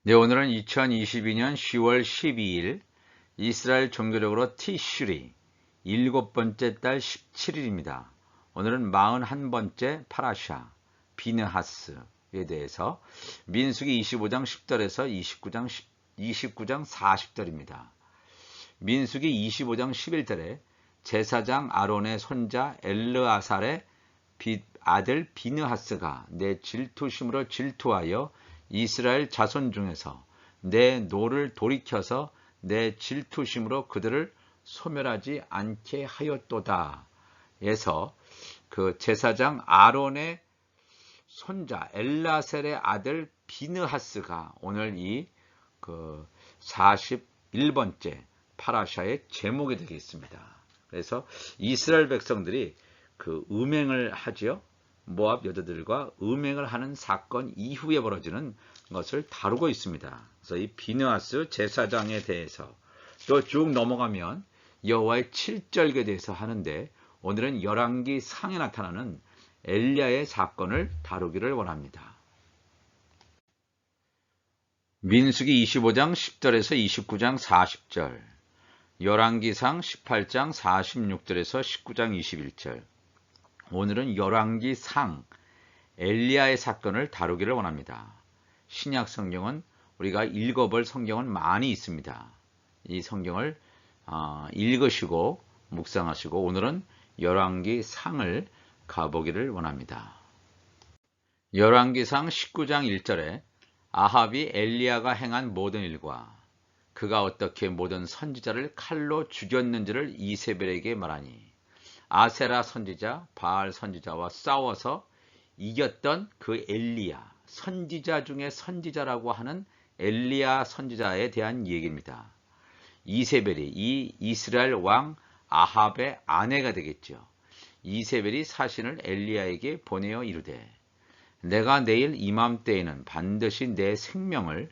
네, 오늘은 2022년 10월 12일 이스라엘 종교적으로 티슈리 일곱 번째 달 17일입니다. 오늘은 41번째 파라샤 비느하스에 대해서 민수기 25장 10절에서 29장 40절입니다. 민수기 25장 11절에 제사장 아론의 손자 엘르아살의 아들 비느하스가 내 질투심으로 질투하여 이스라엘 자손 중에서 내 노를 돌이켜서 내 질투심으로 그들을 소멸하지 않게 하였도다. 에서 그 제사장 아론의 손자 엘라셀의 아들 비느하스가 오늘 이 그 41번째 파라샤의 제목이 되겠습니다. 그래서 이스라엘 백성들이 그 음행을 하지요. 모압 여자들과 음행을 하는 사건 이후에 벌어지는 것을 다루고 있습니다. 그래서 이 비느하스 제사장에 대해서 또 쭉 넘어가면 여호와의 칠절기에 대해서 하는데 오늘은 열왕기 상에 나타나는 엘리야의 사건을 다루기를 원합니다. 민수기 25장 10절에서 29장 40절, 열왕기상 18장 46절에서 19장 21절. 오늘은 열왕기상 엘리야의 사건을 다루기를 원합니다. 신약 성경은 우리가 읽어볼 성경은 많이 있습니다. 이 성경을 읽으시고 묵상하시고 오늘은 열왕기상을 가보기를 원합니다. 열왕기상 19장 1절에 아합이 엘리야가 행한 모든 일과 그가 어떻게 모든 선지자를 칼로 죽였는지를 이세벨에게 말하니 아세라 선지자, 바알 선지자와 싸워서 이겼던 그 엘리야, 선지자 중에 선지자라고 하는 엘리야 선지자에 대한 얘기입니다. 이세벨이 이 이스라엘 왕 아합의 아내가 되겠죠. 이세벨이 사신을 엘리야에게 보내어 이르되 내가 내일 이맘때에는 반드시 내 생명을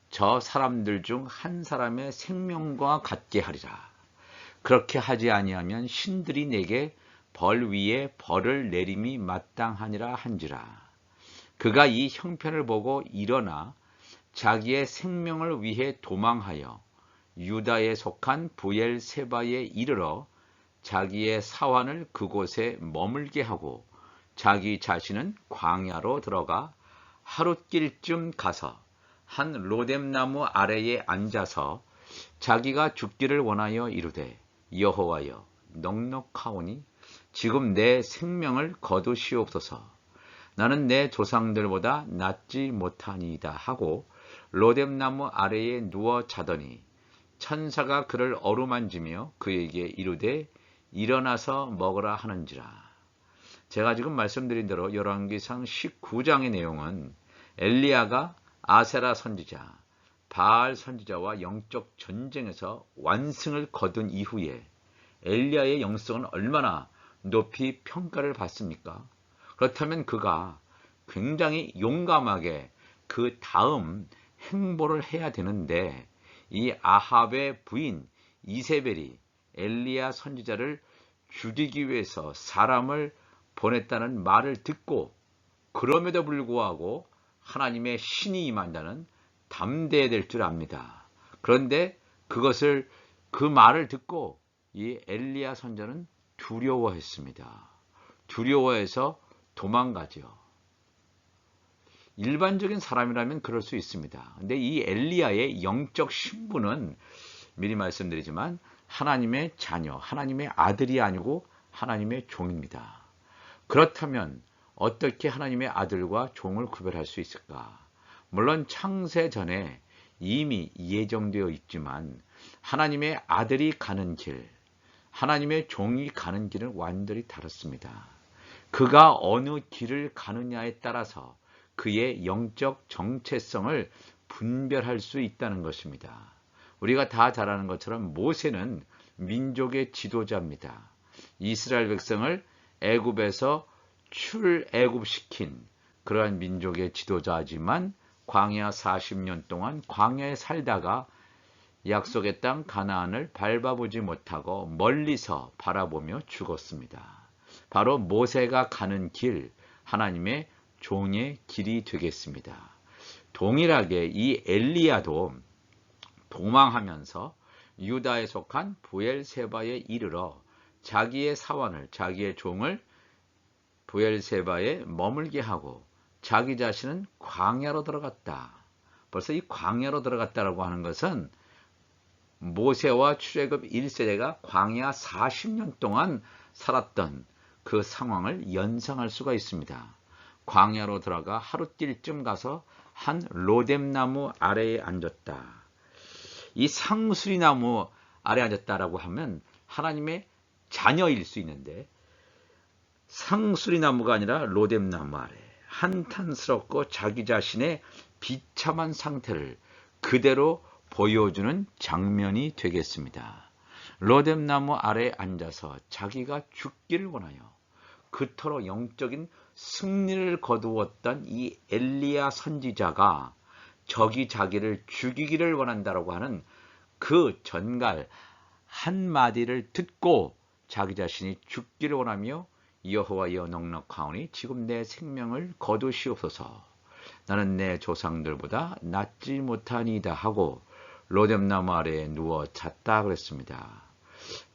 저 사람들 중 한 사람의 생명과 같게 하리라. 그렇게 하지 아니하면 신들이 내게 벌 위에 벌을 내림이 마땅하니라 한지라. 그가 이 형편을 보고 일어나 자기의 생명을 위해 도망하여 유다에 속한 부엘세바에 이르러 자기의 사환을 그곳에 머물게 하고 자기 자신은 광야로 들어가 하룻길쯤 가서 한 로뎀나무 아래에 앉아서 자기가 죽기를 원하여 이르되 여호와여 넉넉하오니 지금 내 생명을 거두시옵소서. 나는 내 조상들보다 낫지 못하니이다 하고 로뎀나무 아래에 누워 자더니 천사가 그를 어루만지며 그에게 이르되 일어나서 먹으라 하는지라. 제가 지금 말씀드린 대로 열왕기상 19장의 내용은 엘리야가 아세라 선지자, 바알 선지자와 영적 전쟁에서 완승을 거둔 이후에 엘리야의 영성은 얼마나 높이 평가를 받습니까? 그렇다면 그가 굉장히 용감하게 그 다음 행보를 해야 되는데 이 아합의 부인 이세벨이 엘리야 선지자를 죽이기 위해서 사람을 보냈다는 말을 듣고 그럼에도 불구하고 하나님의 신이 임한다는 담대해야 될 줄 압니다. 그런데 그 말을 듣고 이 엘리야 선지자는 두려워했습니다. 두려워해서 도망가죠. 일반적인 사람이라면 그럴 수 있습니다. 근데 이 엘리야의 영적 신분은 미리 말씀드리지만 하나님의 자녀, 하나님의 아들이 아니고 하나님의 종입니다. 그렇다면 어떻게 하나님의 아들과 종을 구별할 수 있을까? 물론 창세 전에 이미 예정되어 있지만 하나님의 아들이 가는 길, 하나님의 종이 가는 길은 완전히 다릅니다. 그가 어느 길을 가느냐에 따라서 그의 영적 정체성을 분별할 수 있다는 것입니다. 우리가 다 잘 아는 것처럼 모세는 민족의 지도자입니다. 이스라엘 백성을 애굽에서 출애굽시킨 그러한 민족의 지도자지만 광야 40년 동안 광야에 살다가 약속의 땅 가나안을 밟아보지 못하고 멀리서 바라보며 죽었습니다. 바로 모세가 가는 길, 하나님의 종의 길이 되겠습니다. 동일하게 이 엘리야도 도망하면서 유다에 속한 브엘세바에 이르러 자기의 사원을, 자기의 종을 브엘세바에 머물게 하고 자기 자신은 광야로 들어갔다. 벌써 이 광야로 들어갔다라고 하는 것은 모세와 출애굽 1세대가 광야 40년 동안 살았던 그 상황을 연상할 수가 있습니다. 광야로 들어가 하루뛸쯤 가서 한 로뎀나무 아래에 앉았다. 이 상수리나무 아래에 앉았다라고 하면 하나님의 자녀일 수 있는데 상수리나무가 아니라 로뎀나무 아래 한탄스럽고 자기 자신의 비참한 상태를 그대로 보여주는 장면이 되겠습니다. 로뎀나무 아래에 앉아서 자기가 죽기를 원하여 그토록 영적인 승리를 거두었던 이 엘리야 선지자가 적이 자기를 죽이기를 원한다라고 하는 그 전갈 한마디를 듣고 자기 자신이 죽기를 원하며 여호와여 넉넉하오니 지금 내 생명을 거두시옵소서. 나는 내 조상들보다 낫지 못하니이다 하고 로뎀나무 아래에 누워 잤다 그랬습니다.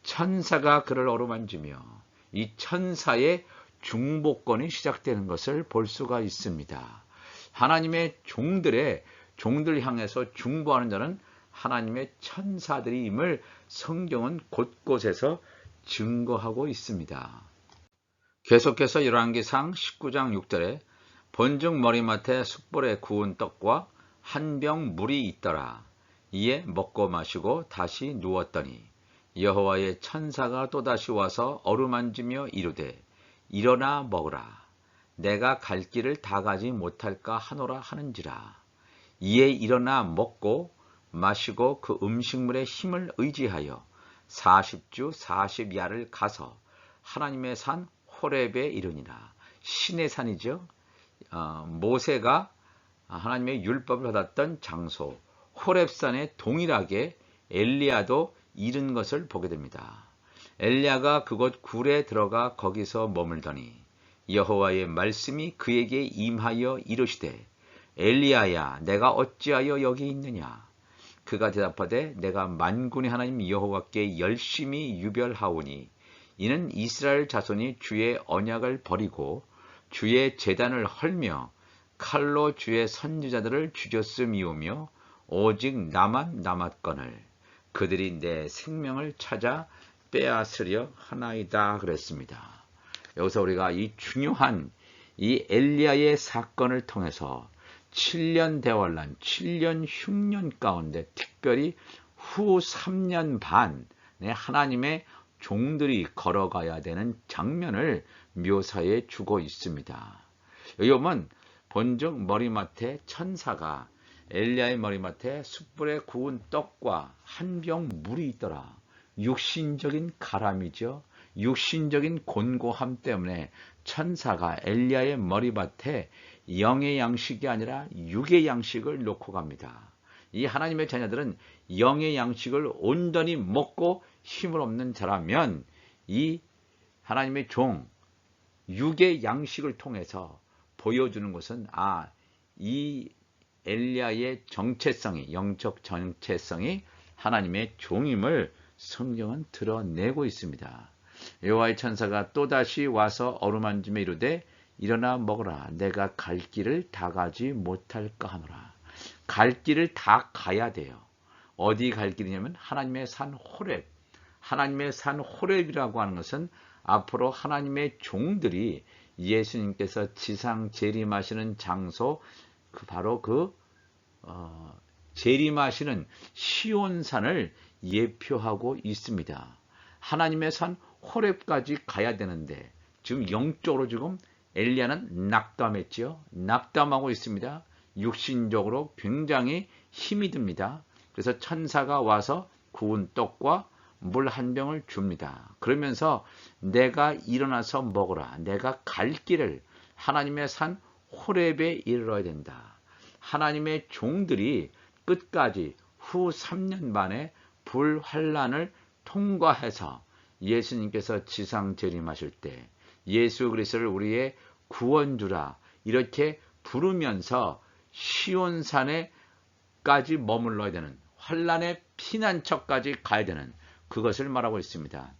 천사가 그를 어루만지며 이 천사의 중보권이 시작되는 것을 볼 수가 있습니다. 하나님의 종들 향해서 중보하는 자는 하나님의 천사들임을 성경은 곳곳에서 증거하고 있습니다. 계속해서 열왕기상 19장 6절에 본즉 머리맡에 숯불에 구운 떡과 한 병 물이 있더라. 이에 먹고 마시고 다시 누웠더니 여호와의 천사가 또다시 와서 어루만지며 이르되 일어나 먹으라. 내가 갈 길을 다 가지 못할까 하노라 하는지라. 이에 일어나 먹고 마시고 그 음식물의 힘을 의지하여 40주 40야를 가서 하나님의 산 호렙에 이르니라. 신의 산이죠. 모세가 하나님의 율법을 받았던 장소 호렙산에 동일하게 엘리야도 이른 것을 보게 됩니다. 엘리야가 그곳 굴에 들어가 거기서 머물더니 여호와의 말씀이 그에게 임하여 이르시되 엘리야야 내가 어찌하여 여기 있느냐. 그가 대답하되 내가 만군의 하나님 여호와께 열심히 유별하오니 이는 이스라엘 자손이 주의 언약을 버리고 주의 제단을 헐며 칼로 주의 선지자들을 죽였음이오며 오직 나만 남았거늘 그들이 내 생명을 찾아 빼앗으려 하나이다 그랬습니다. 여기서 우리가 이 중요한 이 엘리야의 사건을 통해서 7년 대환란, 7년 흉년 가운데 특별히 후 3년 반에 하나님의 종들이 걸어가야 되는 장면을 묘사해 주고 있습니다. 여기 보면 본즉 머리맡에 천사가 엘리야의 머리맡에 숯불에 구운 떡과 한 병 물이 있더라. 육신적인 가람이죠. 육신적인 곤고함 때문에 천사가 엘리야의 머리맡에 영의 양식이 아니라 육의 양식을 놓고 갑니다. 이 하나님의 자녀들은 영의 양식을 온전히 먹고 힘을 없는 자라면 이 하나님의 종 육의 양식을 통해서 보여주는 것은 이 엘리야의 정체성이 영적 정체성이 하나님의 종임을 성경은 드러내고 있습니다. 여호와의 천사가 또다시 와서 어루만지며 이르되 일어나 먹으라. 내가 갈 길을 다 가지 못할까 하노라. 갈 길을 다 가야 돼요. 어디 갈 길이냐면 하나님의 산 호렙. 하나님의 산 호렙이라고 하는 것은 앞으로 하나님의 종들이 예수님께서 지상 재림하시는 장소 바로 재림하시는 시온산을 예표하고 있습니다. 하나님의 산 호렙까지 가야 되는데 지금 영적으로 지금 엘리야는 낙담했죠. 낙담하고 있습니다. 육신적으로 굉장히 힘이 듭니다. 그래서 천사가 와서 구운 떡과 물 한 병을 줍니다. 그러면서 내가 일어나서 먹으라. 내가 갈 길을 하나님의 산 호렙에 이르러야 된다. 하나님의 종들이 끝까지 후 3년 만에 불환란을 통과해서 예수님께서 지상 재림하실 때 예수 그리스도를 우리의 구원주라 이렇게 부르면서 시온산에까지 머물러야 되는, 환난의 피난처까지 가야 되는 그것을 말하고 있습니다.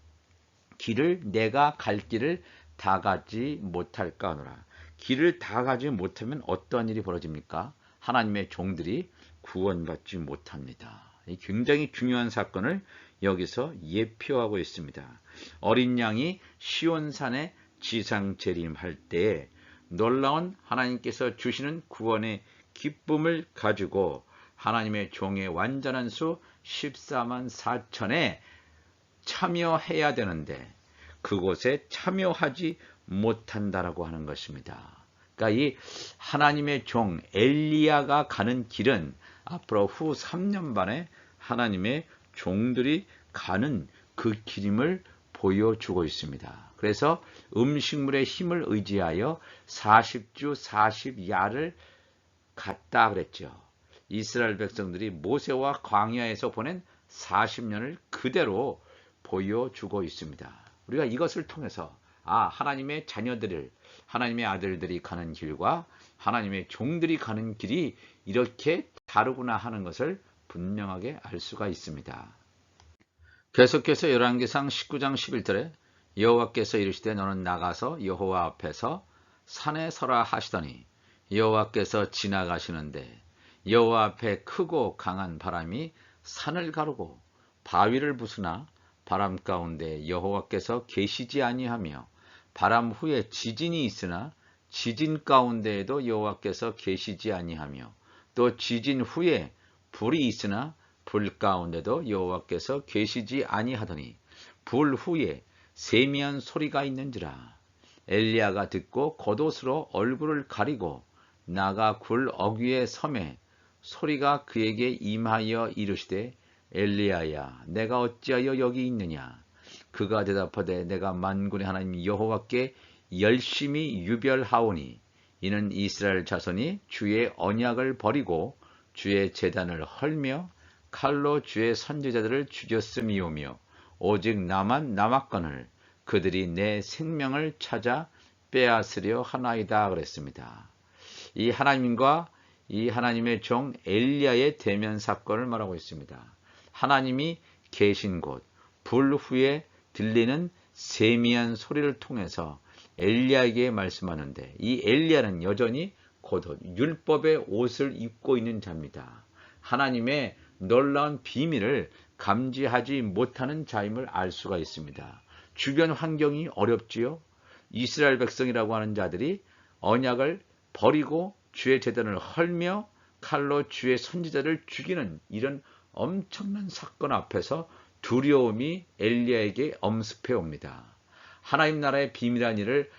내가 갈 길을 다 가지 못할까 하노라. 길을 다 가지 못하면 어떠한 일이 벌어집니까? 하나님의 종들이 구원받지 못합니다. 굉장히 중요한 사건을 여기서 예표하고 있습니다. 어린 양이 시온산에 지상 재림할 때에 놀라운 하나님께서 주시는 구원의 기쁨을 가지고 하나님의 종의 완전한 수 14만 4천에 참여해야 되는데 그곳에 참여하지 못한다라고 하는 것입니다. 그러니까 이 하나님의 종 엘리야가 가는 길은 앞으로 후 3년 반에 하나님의 종들이 가는 그 길임을 보여주고 있습니다. 그래서 음식물의 힘을 의지하여 40주 40야를 갔다 그랬죠. 이스라엘 백성들이 모세와 광야에서 보낸 40년을 그대로 보여주고 있습니다. 우리가 이것을 통해서 하나님의 자녀들을, 하나님의 아들들이 가는 길과 하나님의 종들이 가는 길이 이렇게 다르구나 하는 것을 분명하게 알 수가 있습니다. 계속해서 열왕기상 19장 11절에 여호와께서 이르시되 너는 나가서 여호와 앞에서 산에 서라 하시더니 여호와께서 지나가시는데 여호와 앞에 크고 강한 바람이 산을 가르고 바위를 부수나 바람 가운데 여호와께서 계시지 아니하며 바람 후에 지진이 있으나 지진 가운데에도 여호와께서 계시지 아니하며 또 지진 후에 불이 있으나 불 가운데도 여호와께서 계시지 아니하더니 불 후에 세미한 소리가 있는지라. 엘리야가 듣고 겉옷으로 얼굴을 가리고 나가 굴 어귀에 섬에 소리가 그에게 임하여 이르시되 엘리야야 내가 어찌하여 여기 있느냐. 그가 대답하되 내가 만군의 하나님 여호와께 열심히 유별하오니 이는 이스라엘 자손이 주의 언약을 버리고 주의 제단을 헐며 칼로 주의 선지자들을 죽였음이오며 오직 나만 남았거늘 그들이 내 생명을 찾아 빼앗으려 하나이다 그랬습니다. 이 하나님과 이 하나님의 종 엘리야의 대면 사건을 말하고 있습니다. 하나님이 계신 곳, 불 후에 들리는 세미한 소리를 통해서 엘리야에게 말씀하는데 이 엘리야는 여전히 겉옷, 율법의 옷을 입고 있는 자입니다. 하나님의 놀라운 비밀을 감지하지 못하는 자임을 알 수가 있습니다. 주변 환경이 어렵지요. 이스라엘 백성이라고 하는 자들이 언약을 버리고 주의 제단을 헐며 칼로 주의 선지자를 죽이는 이런 엄청난 사건 앞에서 두려움이 엘리야에게 엄습해 옵니다. 하나님 나라의 비밀한 일을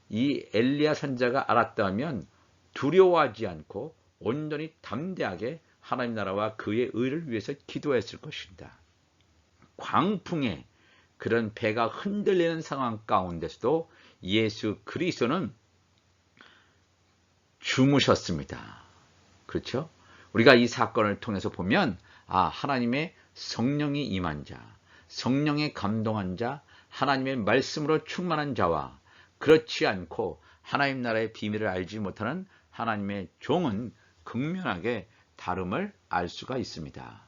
이 엘리야 선지자가 알았다면 두려워하지 않고 온전히 담대하게 하나님 나라와 그의 의를 위해서 기도했을 것입니다. 광풍에 그런 배가 흔들리는 상황 가운데서도 예수 그리스도는 주무셨습니다. 그렇죠? 우리가 이 사건을 통해서 보면 하나님의 성령이 임한 자, 성령에 감동한 자, 하나님의 말씀으로 충만한 자와 그렇지 않고 하나님 나라의 비밀을 알지 못하는 하나님의 종은 극명하게 다름을 알 수가 있습니다.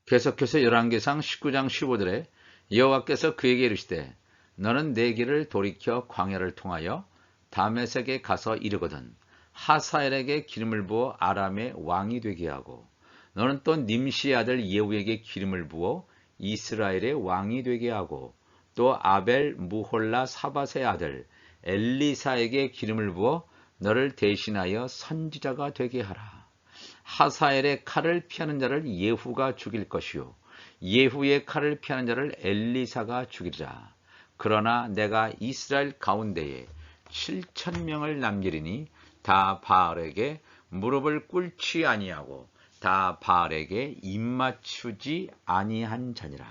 계속해서 열왕기상 19장 15절에 여호와께서 그에게 이르시되 너는 내 길을 돌이켜 광야를 통하여 다메섹에 가서 이르거든 하사엘에게 기름을 부어 아람의 왕이 되게 하고 너는 또 님시의 아들 예후에게 기름을 부어 이스라엘의 왕이 되게 하고 또 아벨 무홀라 사밧의 아들 엘리사에게 기름을 부어 너를 대신하여 선지자가 되게 하라. 하사엘의 칼을 피하는 자를 예후가 죽일 것이요 예후의 칼을 피하는 자를 엘리사가 죽이리라. 그러나 내가 이스라엘 가운데에 7,000명을 남기리니 다 바알에게 무릎을 꿇지 아니하고 다 바알에게 입맞추지 아니한 자니라.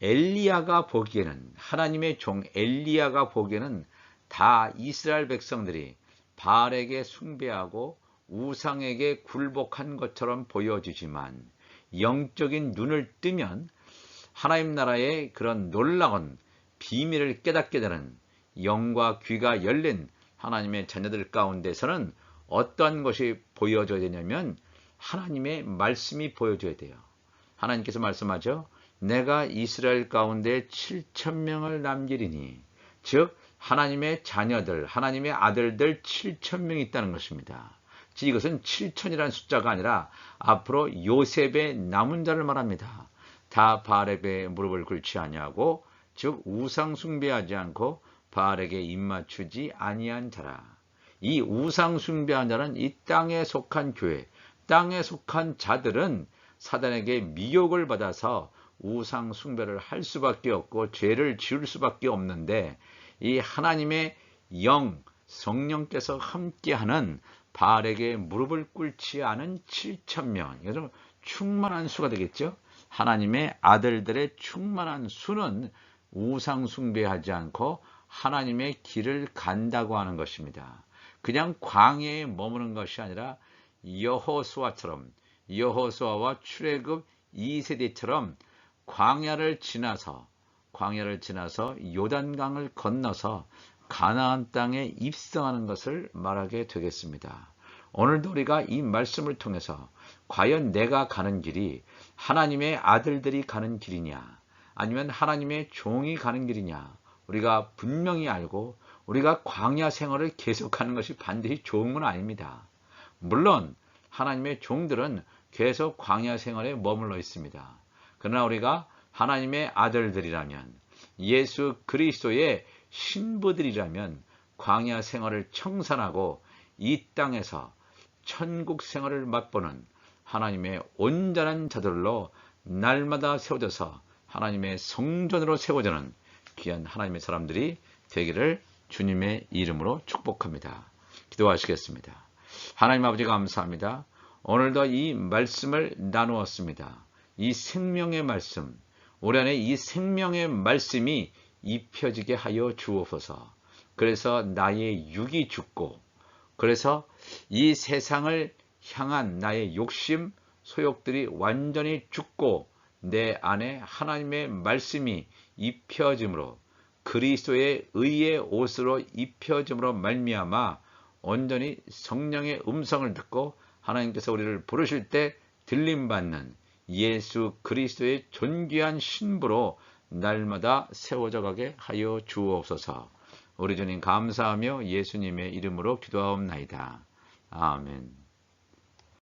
엘리야가 보기에는 하나님의 종 엘리야가 보기에는 다 이스라엘 백성들이 바알에게 숭배하고 우상에게 굴복한 것처럼 보여지지만 영적인 눈을 뜨면 하나님 나라의 그런 놀라운 비밀을 깨닫게 되는 영과 귀가 열린 하나님의 자녀들 가운데서는 어떤 것이 보여줘야 되냐면 하나님의 말씀이 보여줘야 돼요. 하나님께서 말씀하죠. 내가 이스라엘 가운데 7,000명을 남기리니, 즉 하나님의 자녀들, 하나님의 아들들 7,000명이 있다는 것입니다. 즉 이것은 7,000이라는 숫자가 아니라 앞으로 요셉의 남은 자를 말합니다. 다 바알에게 무릎을 꿇지 아니하고, 즉 우상 숭배하지 않고 바알에게 입맞추지 아니한 자라. 이 우상 숭배한 자는 이 땅에 속한 교회, 땅에 속한 자들은 사단에게 미혹을 받아서 우상 숭배를 할 수밖에 없고 죄를 지을 수밖에 없는데, 이 하나님의 영, 성령께서 함께하는 바알에게 무릎을 꿇지 않은 7,000명, 이것은 충만한 수가 되겠죠. 하나님의 아들들의 충만한 수는 우상 숭배하지 않고 하나님의 길을 간다고 하는 것입니다. 그냥 광야에 머무는 것이 아니라 여호수아처럼, 여호수아와 출애굽 2세대처럼 광야를 지나서 요단강을 건너서 가나안 땅에 입성하는 것을 말하게 되겠습니다. 오늘도 우리가 이 말씀을 통해서 과연 내가 가는 길이 하나님의 아들들이 가는 길이냐, 아니면 하나님의 종이 가는 길이냐, 우리가 분명히 알고 우리가 광야 생활을 계속하는 것이 반드시 좋은 건 아닙니다. 물론 하나님의 종들은 계속 광야 생활에 머물러 있습니다. 그러나 우리가 하나님의 아들들이라면, 예수 그리스도의 신부들이라면 광야 생활을 청산하고 이 땅에서 천국 생활을 맛보는 하나님의 온전한 자들로 날마다 세워져서 하나님의 성전으로 세워지는 귀한 하나님의 사람들이 되기를 주님의 이름으로 축복합니다. 기도하시겠습니다. 하나님 아버지 감사합니다. 오늘도 이 말씀을 나누었습니다. 이 생명의 말씀, 우리 안에 이 생명의 말씀이 입혀지게 하여 주옵소서. 그래서 나의 육이 죽고, 그래서 이 세상을 향한 나의 욕심, 소욕들이 완전히 죽고 내 안에 하나님의 말씀이 입혀짐으로, 그리스도의 의의 옷으로 입혀짐으로 말미암아 온전히 성령의 음성을 듣고 하나님께서 우리를 부르실 때 들림받는 예수 그리스도의 존귀한 신부로 날마다 세워져 가게 하여 주옵소서. 우리 주님 감사하며 예수님의 이름으로 기도하옵나이다. 아멘.